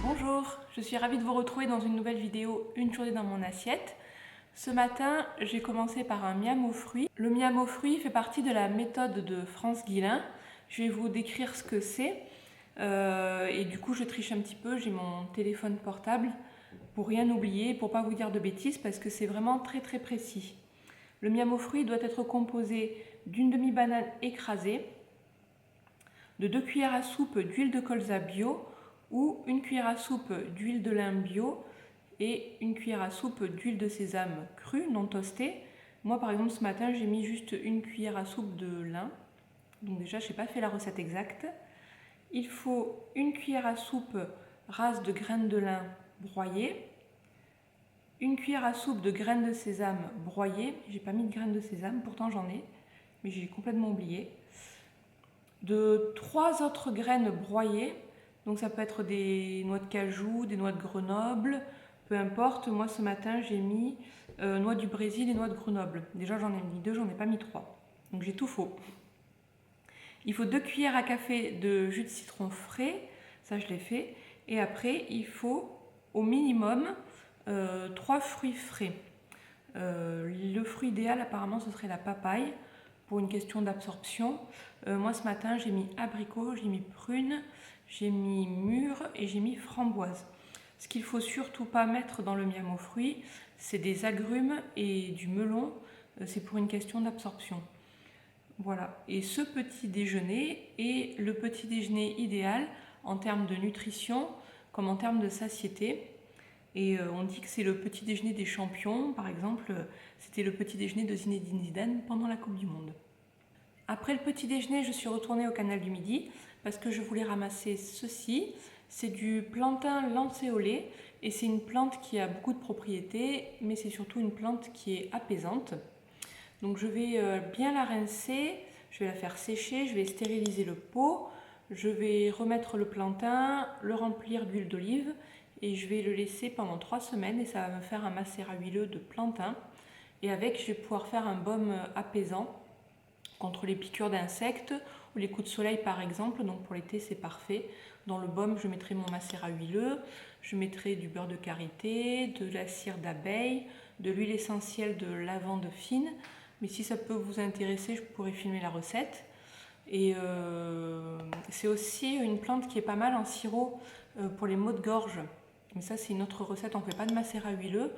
Bonjour, je suis ravie de vous retrouver dans une nouvelle vidéo Une journée dans mon assiette. Ce matin, j'ai commencé par un miam aux fruits. Le miam aux fruits fait partie de la méthode de France Guillain. Je vais vous décrire ce que c'est. Et du coup, je triche un petit peu, j'ai mon téléphone portable pour rien oublier, pour pas vous dire de bêtises, parce que c'est vraiment très précis. Le miam aux fruits doit être composé d'une demi-banane écrasée, de 2 cuillères à soupe d'huile de colza bio, ou une cuillère à soupe d'huile de lin bio et une cuillère à soupe d'huile de sésame crue, non toastée. Moi par exemple ce matin j'ai mis juste une cuillère à soupe de lin, donc déjà je n'ai pas fait la recette exacte. Il faut une cuillère à soupe rase de graines de lin broyées, une cuillère à soupe de graines de sésame broyées, j'ai pas mis de graines de sésame, pourtant j'en ai, mais j'ai complètement oublié. De 3 autres graines broyées, donc ça peut être des noix de cajou, des noix de Grenoble, peu importe. Moi ce matin j'ai mis noix du Brésil et noix de Grenoble. Déjà j'en ai mis 2, j'en ai pas mis 3. Donc j'ai tout faux. Il faut 2 cuillères à café de jus de citron frais, ça je l'ai fait. Et après il faut au minimum 3 fruits frais. Le fruit idéal apparemment ce serait la papaye, pour une question d'absorption. Moi ce matin j'ai mis abricot, j'ai mis prune, j'ai mis mûre et j'ai mis framboise. Ce qu'il faut surtout pas mettre dans le miam aux fruits, c'est des agrumes et du melon, c'est pour une question d'absorption. Voilà, et ce petit déjeuner est le petit déjeuner idéal en termes de nutrition comme en termes de satiété. Et on dit que c'est le petit déjeuner des champions. Par exemple, c'était le petit déjeuner de Zinedine Zidane pendant la Coupe du Monde. Après le petit déjeuner, je suis retournée au canal du Midi parce que je voulais ramasser ceci. C'est du plantain lancéolé et c'est une plante qui a beaucoup de propriétés, mais c'est surtout une plante qui est apaisante. Donc je vais bien la rincer, je vais la faire sécher, je vais stériliser le pot, je vais remettre le plantain, le remplir d'huile d'olive et je vais le laisser pendant 3 semaines et ça va me faire un macérat huileux de plantain. Et avec, je vais pouvoir faire un baume apaisant contre les piqûres d'insectes ou les coups de soleil par exemple. Donc pour l'été c'est parfait. Dans le baume je mettrai mon macérat huileux, je mettrai du beurre de karité, de la cire d'abeille, de l'huile essentielle de lavande fine. Mais si ça peut vous intéresser, je pourrais filmer la recette. Et c'est aussi une plante qui est pas mal en sirop pour les maux de gorge. Mais ça c'est une autre recette, on ne fait pas de macérat huileux,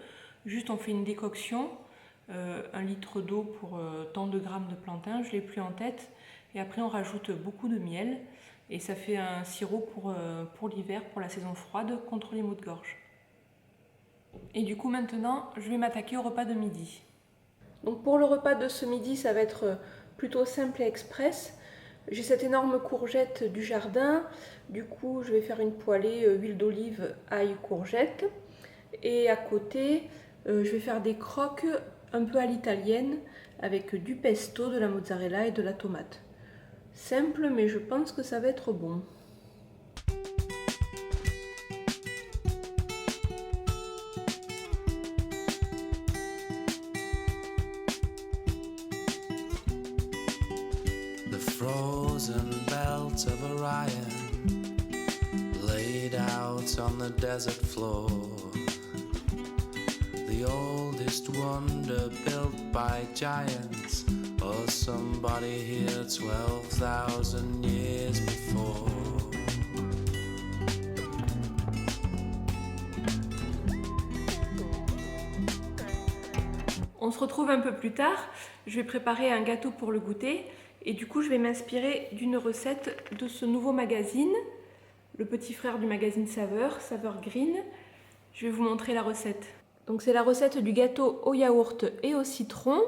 juste on fait une décoction, 1 litre d'eau pour tant de grammes de plantain, je ne l'ai plus en tête, et après on rajoute beaucoup de miel, et ça fait un sirop pour l'hiver, pour la saison froide, contre les maux de gorge. Et du coup maintenant, je vais m'attaquer au repas de midi. Donc pour le repas de ce midi, ça va être plutôt simple et express. J'ai cette énorme courgette du jardin, du coup je vais faire une poêlée huile d'olive, ail, courgette. Et à côté, je vais faire des croques un peu à l'italienne avec du pesto, de la mozzarella et de la tomate. Simple, mais je pense que ça va être bon. Frozen belt of Orion laid out on the desert floor, the oldest wonder built by giants or somebody here 12,000 years before. On se retrouve un peu plus tard, je vais préparer un gâteau pour le goûter. Et du coup, je vais m'inspirer d'une recette de ce nouveau magazine, le petit frère du magazine Saveur, Saveur Green. Je vais vous montrer la recette. Donc c'est la recette du gâteau au yaourt et au citron.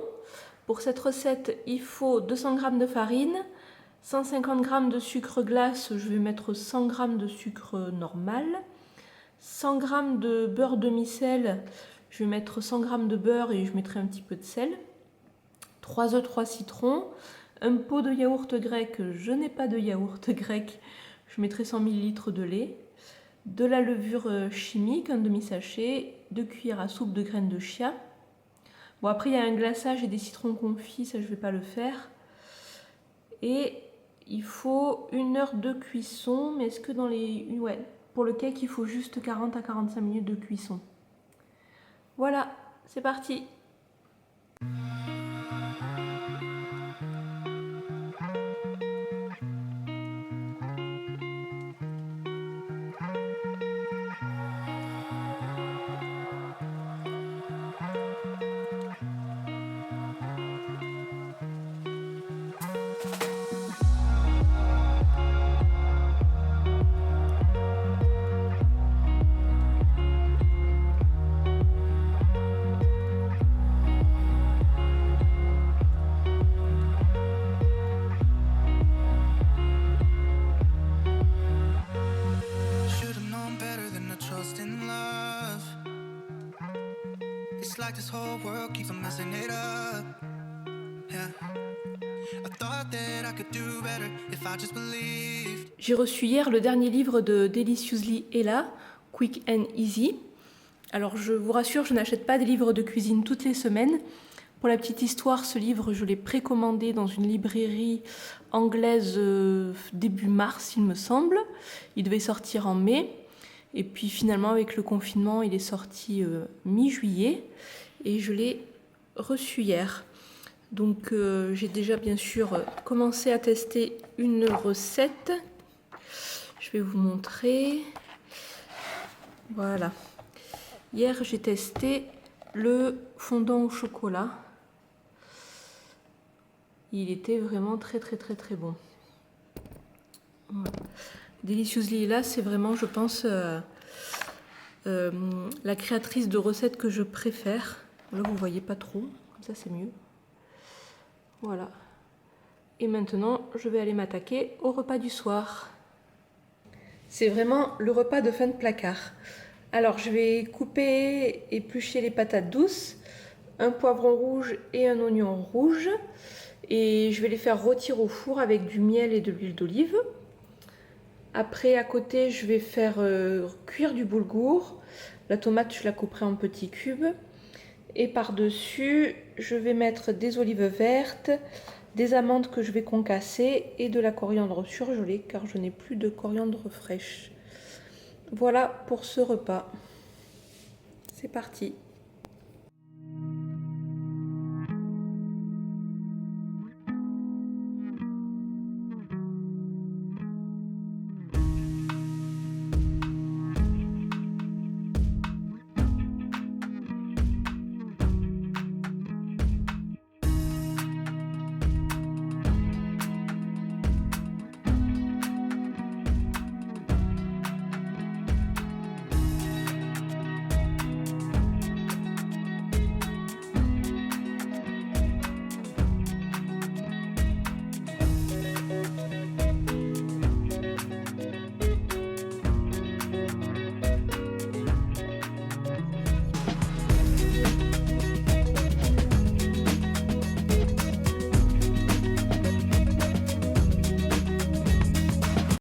Pour cette recette, il faut 200 g de farine, 150 g de sucre glace, je vais mettre 100 g de sucre normal, 100 g de beurre demi-sel, je vais mettre 100 g de beurre et je mettrai un petit peu de sel, 3 œufs, 3 citrons, un pot de yaourt grec, je n'ai pas de yaourt grec, je mettrai 100 ml de lait, de la levure chimique, un demi-sachet, 2 cuillères à soupe de graines de chia. Bon, après il y a un glaçage et des citrons confits, ça je ne vais pas le faire. Et il faut 1 heure de cuisson, mais est-ce que dans les... Ouais, pour le cake il faut juste 40 à 45 minutes de cuisson. Voilà, c'est parti! Like this whole world keeps on messing it up. Yeah. I thought that I could do better if I just believed. J'ai reçu hier le dernier livre de Deliciously Ella, Quick and Easy. Alors je vous rassure, je n'achète pas des livres de cuisine toutes les semaines. Pour la petite histoire, ce livre, je l'ai précommandé dans une librairie anglaise début mars, il me semble. Il devait sortir en mai. Et puis finalement, avec le confinement, il est sorti mi-juillet et je l'ai reçu hier. Donc j'ai déjà bien sûr commencé à tester une recette. Je vais vous montrer. Voilà. Hier, j'ai testé le fondant au chocolat. Il était vraiment très bon. Voilà. Deliciously là, c'est vraiment, je pense, la créatrice de recettes que je préfère. Là, vous voyez pas trop, comme ça c'est mieux. Voilà. Et maintenant, je vais aller m'attaquer au repas du soir. C'est vraiment le repas de fin de placard. Alors, je vais couper, éplucher les patates douces, un poivron rouge et un oignon rouge. Et je vais les faire rôtir au four avec du miel et de l'huile d'olive. Après, à côté, je vais faire cuire du boulgour. La tomate, je la couperai en petits cubes. Et par-dessus, je vais mettre des olives vertes, des amandes que je vais concasser et de la coriandre surgelée car je n'ai plus de coriandre fraîche. Voilà pour ce repas. C'est parti.